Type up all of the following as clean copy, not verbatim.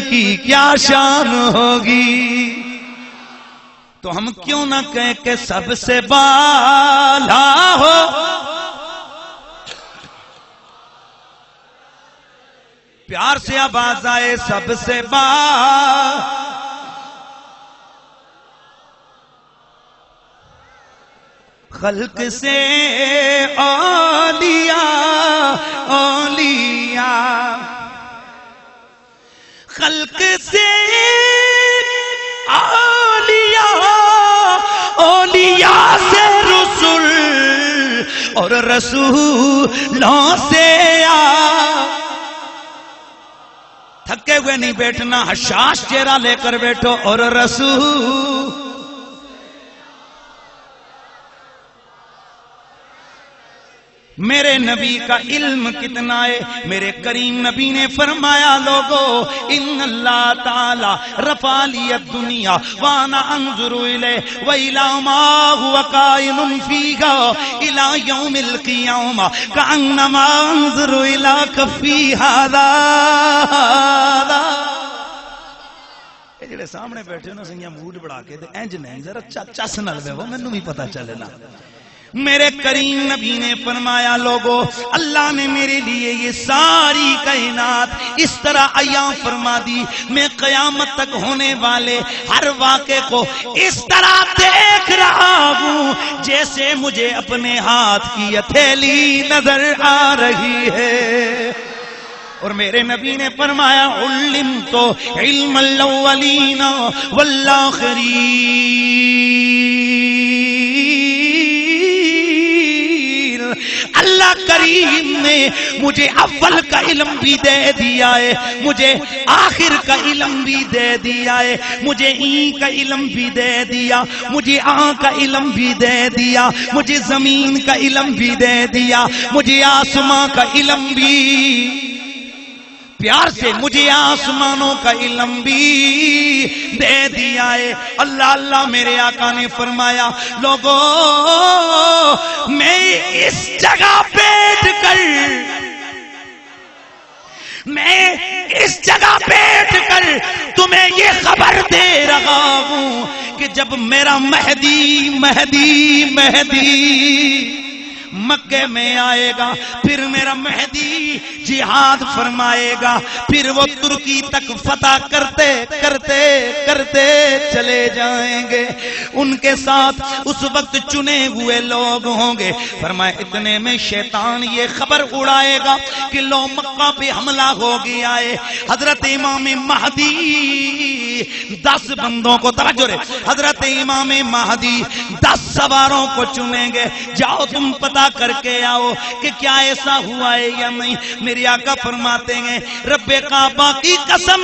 کی کیا شان ہوگی؟ تو ہم کیوں نہ کہیں کہ سب سے بالا ہو پیار سے آواز آئے سب سے خلق سے اولیاء اولیاء خلق سے اولیاء اولیاء سے رسول اور رسولوں سے تھکے ہوئے نہیں بیٹھنا، حشاش چہرہ لے کر بیٹھو اور رسول میرے نبی کا علم کتنا ہے؟ میرے کریم نبی نے فرمایا لوگو ان اللہ تعالی رفع لی الدنیا وانا انظر الیہ وَإِلَى مَا هُوَ قَائِمٌ فِيهَا إِلَى يَوْمِ الْقِيَامَةِ كَأَنَّمَا انظر إِلَى كَفِّي هَذَا اے جڑے سامنے بیٹھے نا سنگیا موڈ بڑھا کے انج نہیں ذرا چس نال بیو مینوں بھی پتہ چلے نا۔ میرے کریم نبی نے فرمایا لوگو اللہ نے میرے لیے یہ ساری کائنات اس طرح عیاں فرما دی، میں قیامت تک ہونے والے ہر واقعے کو اس طرح دیکھ رہا ہوں جیسے مجھے اپنے ہاتھ کی ہتھیلی نظر آ رہی ہے۔ اور میرے نبی نے فرمایا علمت علم الاولین والآخرین، اللہ کریم نے مجھے اول کا علم بھی دے دیا ہے، مجھے آخر کا علم بھی دے دیا ہے، مجھے این کا علم بھی دے دیا، مجھے آن کا علم بھی دے دیا، مجھے زمین کا علم بھی دے دیا، مجھے آسمان کا علم بھی، پیار سے مجھے آسمانوں کا علم بھی دے دیا ہے۔ اللہ اللہ میرے آقا نے فرمایا لوگو میں اس جگہ بیٹھ کر تمہیں یہ خبر دے رہا ہوں کہ جب میرا مہدی مکے میں آئے گا، پھر میرا مہدی جہاد فرمائے گا، پھر وہ ترکی تک فتح کرتے کرتے کرتے چلے جائیں گے، ان کے ساتھ اس وقت چنے ہوئے لوگ ہوں گے۔ فرمائے اتنے میں شیطان یہ خبر اڑائے گا کہ لو مکہ پہ حملہ ہو گیا ہے، حضرت امام مہدی 10 بندوں کو توجہ رہے، حضرت امام مہدی 10 سواروں کو چنیں گے، جاؤ تم پتہ کر کے آؤ کہ کیا ایسا ہوا ہے یا نہیں۔ میرے آقا فرماتے ہیں رب کعبہ کی قسم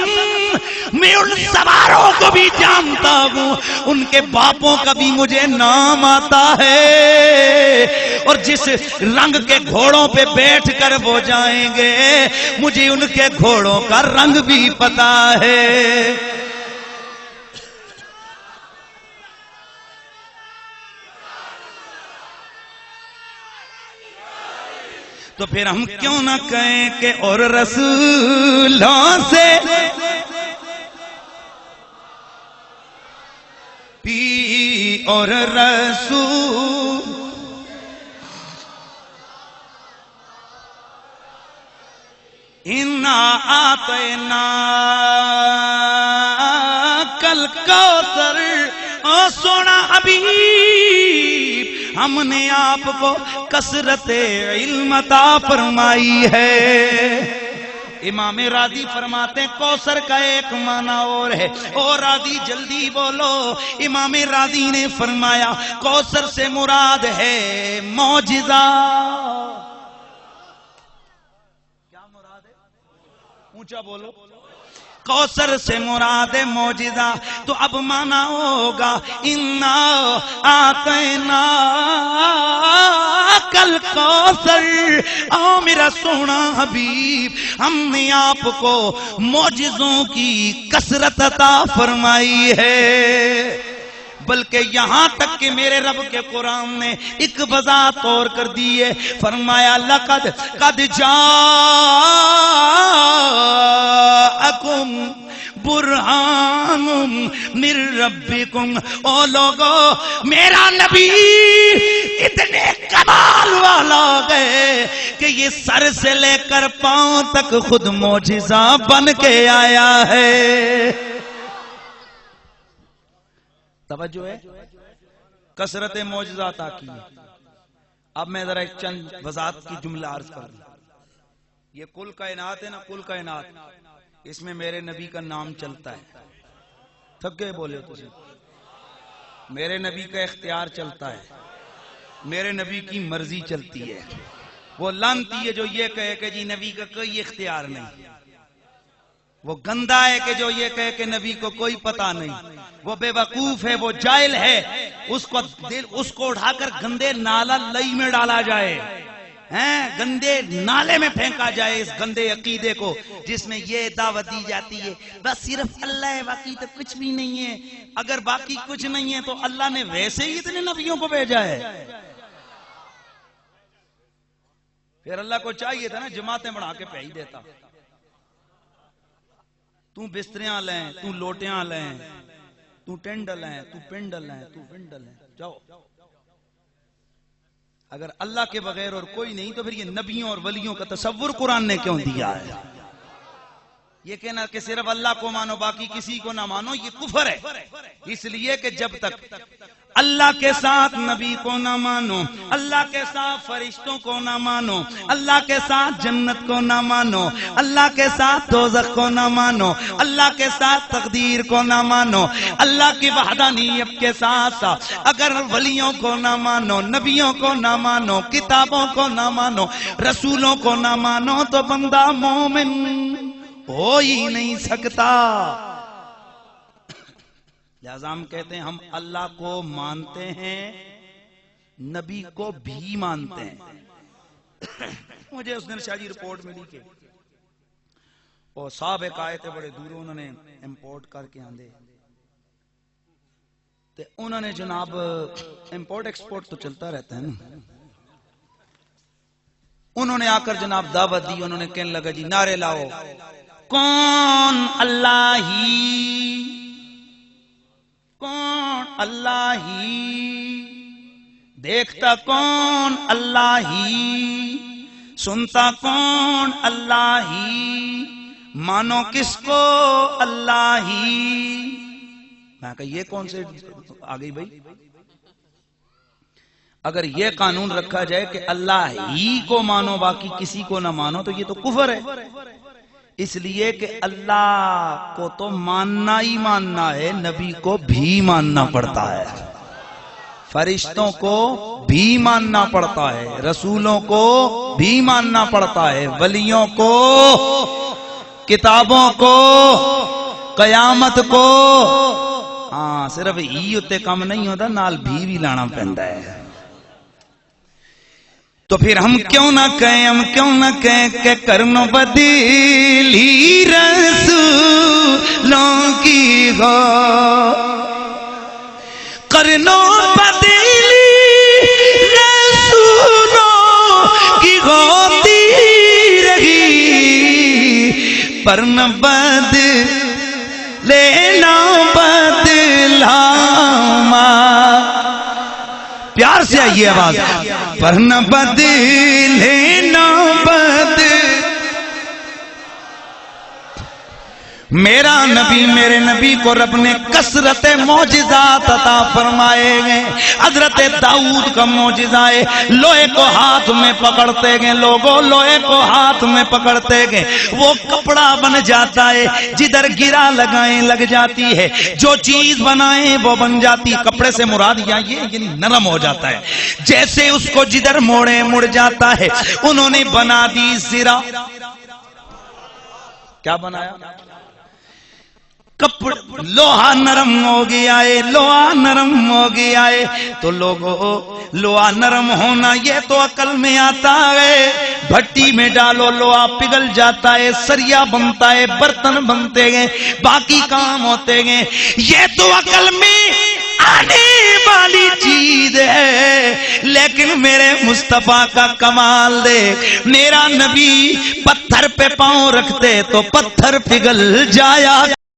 میں ان سواروں کو بھی جانتا ہوں، ان کے باپوں کا بھی مجھے نام آتا ہے، اور جس رنگ کے گھوڑوں پہ بیٹھ کر وہ جائیں گے مجھے ان کے گھوڑوں کا رنگ بھی پتا ہے۔ تو پھر ہم کیوں نہ کہیں کہ اور رسولوں سے پی اور رسول انا آتینا کل کوثر، او سونا حبیب ہم نے آپ کو کثرت علم عطا فرمائی ہے۔ امام راضی فرماتے ہیں کوثر کا ایک معنی اور ہے، اور راضی جلدی بولو۔ امام راضی نے فرمایا کوثر سے مراد ہے معجزہ۔ کیا مراد ہے؟ اونچا بولو۔ کوثر سے مراد معجزہ، تو اب مانا ہوگا انا آتینا کل کوثر، آ میرا سونا حبیب ہم نے آپ کو معجزوں کی کثرت عطا فرمائی ہے۔ بلکہ یہاں تک کہ میرے رب کے قرآن نے ایک وضاحت اور کر دی ہے، فرمایا لقد قد جاءکم برہان من ربکم، او لوگو میرا نبی اتنے کمال والا ہے کہ یہ سر سے لے کر پاؤں تک خود معجزہ بن کے آیا ہے۔ توجہ ہے، کثرت معجزات آتی ہے۔ اب میں ذرا ایک چند وضاحت کی جملہ عرض کر دوں۔ یہ کل کائنات ہے نا، کل کائنات، اس میں میرے نبی کا نام چلتا ہے۔ تھک گئے بولے تجھے؟ میرے نبی کا اختیار چلتا ہے، میرے نبی کی مرضی چلتی ہے۔ وہ لانتی ہے جو یہ کہے کہ جی نبی کا کوئی اختیار نہیں، وہ گندا ہے کہ جو یہ کہے کہ نبی کو کوئی پتہ نہیں، وہ بے وقوف ہے، وہ جاہل ہے، اس کو اٹھا کر گندے نالا لئی میں ڈالا جائے، گندے نالے میں پھینکا جائے اس گندے عقیدے کو جس میں یہ دعوت دی جاتی ہے بس صرف اللہ ہے، باقی تو کچھ بھی نہیں ہے۔ اگر باقی کچھ نہیں ہے تو اللہ نے ویسے ہی اتنے نبیوں کو بھیجا ہے۔ پھر اللہ کو چاہیے تھا نا جماعتیں بڑھا کے پہ ہی دیتا۔ تو بستریاں لیں، تو لوٹیاں لیں، تو ٹینڈل ہیں، تو پنڈل ہیں، تو ونڈل ہیں، جاؤ۔ اگر اللہ کے بغیر اور کوئی نہیں تو پھر یہ نبیوں اور ولیوں کا تصور قرآن نے کیوں دیا ہے؟ یہ کہنا کہ صرف اللہ کو مانو باقی کسی کو نہ مانو، یہ کفر ہے۔ اس لیے کہ جب تک اللہ کے ساتھ نبی کو نہ مانو، اللہ کے ساتھ فرشتوں کو نہ مانو، اللہ کے ساتھ جنت کو نہ مانو، اللہ کے ساتھ دوزخ کو نہ مانو، اللہ کے ساتھ تقدیر کو نہ مانو، اللہ کی وحدانیت کے ساتھ اگر ولیوں کو نہ مانو، نبیوں کو نہ مانو، کتابوں کو نہ مانو، رسولوں کو نہ مانو تو بندہ مومن ہو ہی نہیں سکتا۔ لہذا ہم کہتے ہیں ہم اللہ کو مانتے ہیں، نبی کو بھی مانتے ہیں۔ مجھے اس دن شاہ جی رپورٹ ملی کہ وہ صاحب ایک آئے تھے بڑے دوروں، انہوں نے امپورٹ کر کے آندے تے انہوں نے جناب امپورٹ ایکسپورٹ تو چلتا رہتا ہے نا، انہوں نے آ کر جناب دعوت دی، انہوں نے کہنے لگا جی نعرے لاؤ، کون اللہ ہی، کون اللہ ہی، دیکھتا کون اللہ ہی، سنتا کون اللہ ہی، مانو کس کو اللہ ہی۔ میں کہا یہ کون سے آ گئی بھائی؟ اگر یہ قانون رکھا جائے کہ اللہ ہی کو مانو باقی کسی کو نہ مانو تو یہ تو کفر ہے۔ اس لیے کہ اللہ کو تو ماننا ہی ماننا ہے، نبی کو بھی ماننا پڑتا ہے، فرشتوں کو بھی ماننا پڑتا ہے، رسولوں کو بھی ماننا پڑتا ہے، ولیوں کو، کتابوں کو، قیامت کو۔ ہاں صرف ہی اتے کام نہیں ہوتا، نال بھی لانا پڑتا ہے۔ تو پھر ہم کیوں نہ کہیں کہ کرم بدیلی رسولوں کی ہو، کرنو بدیلی رسولوں کی ہوتی رہی، پر نہ بدلینا بدلا پیار سے آئیے آواز، پر نہ بدلے نہ میرے نبی کو رب نے کثرت معجزات عطا فرمائے گئے۔ حضرت داؤد کا معجزہ ہے، لوہے کو ہاتھ میں پکڑتے گئے، لوگوں لوہے کو ہاتھ میں پکڑتے گئے، وہ کپڑا بن جاتا ہے، جدھر گرا لگائیں لگ جاتی ہے، جو چیز بنائیں وہ بن جاتی۔ کپڑے سے مراد یہ یعنی نرم ہو جاتا ہے، جیسے اس کو جدھر موڑے مڑ جاتا ہے۔ انہوں نے بنا دی زرا، کیا بنایا؟ لوہا نرم ہو گیا ہے، لوہا نرم ہو گیا ہے۔ تو لوگوں لوہا نرم ہونا یہ تو عقل میں آتا ہے، بھٹی میں ڈالو لوہا پگھل جاتا ہے، سریا بنتا ہے، برتن بنتے گئے، باقی کام ہوتے گئے، یہ تو عقل میں آنے والی چیز ہے۔ لیکن میرے مصطفیٰ کا کمال دیکھ، میرا نبی پتھر پہ پاؤں رکھتے تو پتھر پگھل جایا